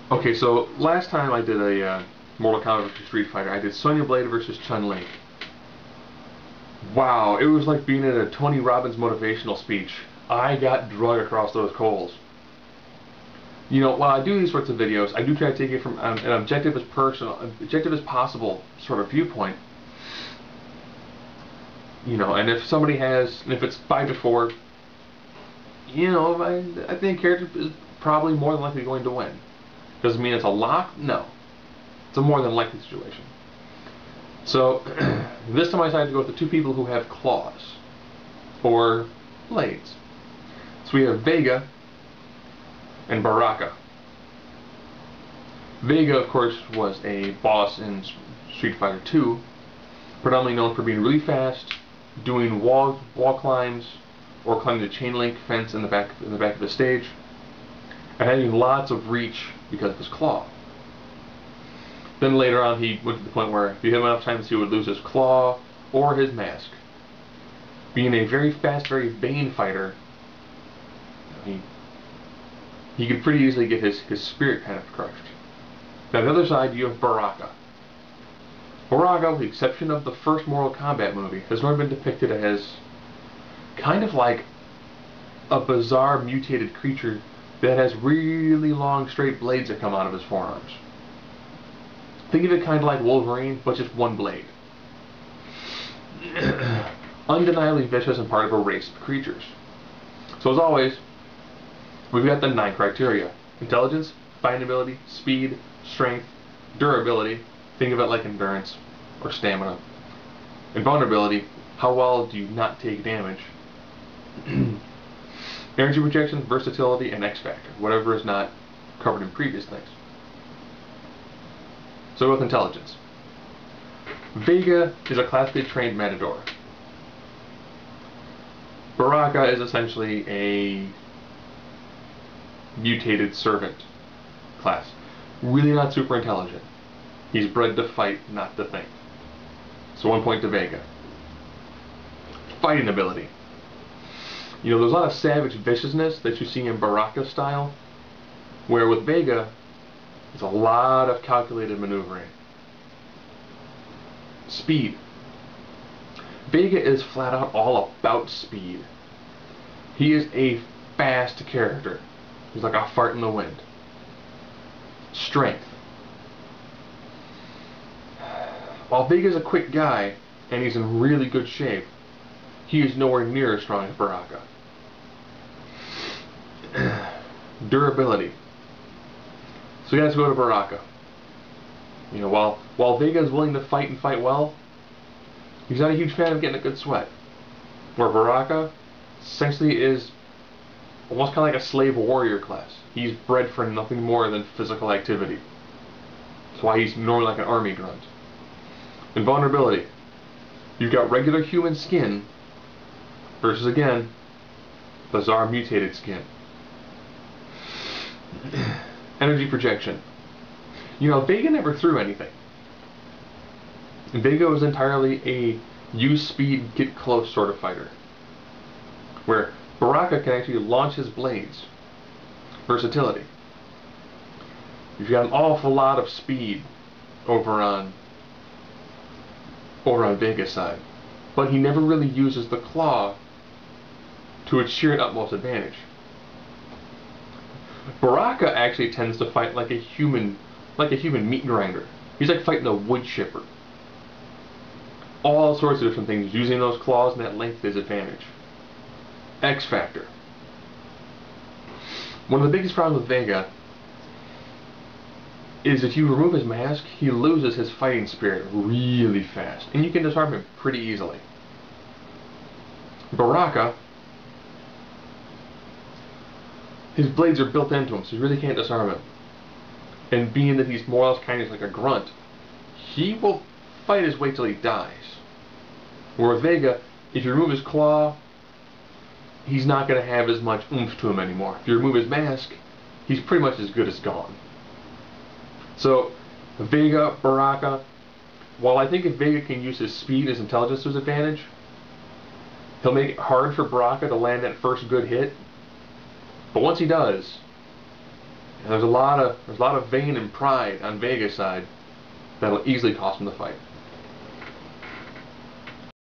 Okay, so last time I did a Mortal Kombat vs. Street Fighter, I did Sonya Blade versus Chun-Li. Wow, it was like being in a Tony Robbins motivational speech. I got drug across those coals. You know, while I do these sorts of videos, I do try to take it from an objective as possible sort of viewpoint. You know, and if somebody has, if it's 5 to 4, you know, I think character is probably more than likely going to win. Doesn't mean it's a lock, no. It's a more than likely situation. So, this time I decided to go with the two people who have claws, or blades. So we have Vega and Baraka. Vega, of course, was a boss in Street Fighter 2, predominantly known for being really fast, doing wall climbs, or climbing the chain link fence in the back of the stage, and having lots of reach because of his claw. Then later on he went to the point where if you hit him enough times he would lose his claw or his mask. Being a very fast, very vain fighter, he could pretty easily get his spirit kind of crushed. Now the other side you have Baraka. Baraka, with the exception of the first Mortal Kombat movie, has normally been depicted as kind of like a bizarre mutated creature that has really long straight blades that come out of his forearms. Think of it kind of like Wolverine, but just one blade. Undeniably vicious and part of a race of creatures. So as always, we've got the 9 criteria. Intelligence, fighting ability, speed, strength, durability, think of it like endurance or stamina. And vulnerability, how well do you not take damage. Energy projection, versatility, and X factor, whatever is not covered in previous things. So with intelligence. Vega is a classically trained matador. Baraka is essentially a mutated servant class. Really not super intelligent. He's bred to fight, not to think. So 1 point to Vega. Fighting ability. You know, there's a lot of savage viciousness that you see in Baraka style, where with Vega, there's a lot of calculated maneuvering. Speed. Vega is flat out all about speed. He is a fast character. He's like a fart in the wind. Strength. While Vega's a quick guy, and he's in really good shape, he is nowhere near as strong as Baraka. Durability. So you guys go to Baraka. You know, while Vega is willing to fight and fight well, he's not a huge fan of getting a good sweat. Where Baraka essentially is almost kind of like a slave warrior class. He's bred for nothing more than physical activity. That's why he's normally like an army grunt. Invulnerability. You've got regular human skin versus, again, bizarre mutated skin. Energy projection. You know, Vega never threw anything. Vega was entirely a use speed, get close sort of fighter. Where Baraka can actually launch his blades. Versatility. You've got an awful lot of speed over on Vega's side. But he never really uses the claw to its sheer utmost advantage. Baraka actually tends to fight like a human meat grinder. He's like fighting a wood chipper. All sorts of different things, using those claws and that length to his advantage. X factor. One of the biggest problems with Vega is if you remove his mask, he loses his fighting spirit really fast, and you can disarm him pretty easily. Baraka, his blades are built into him, so you really can't disarm him. And being that he's more or less kind of like a grunt, he will fight his way till he dies. Where with Vega, if you remove his claw, he's not going to have as much oomph to him anymore. If you remove his mask, he's pretty much as good as gone. So, Vega, Baraka, while I think if Vega can use his speed, his intelligence to his advantage, he'll make it hard for Baraka to land that first good hit. But once he does, And there's a lot of vein and pride on Vega's side that'll easily cost him the fight.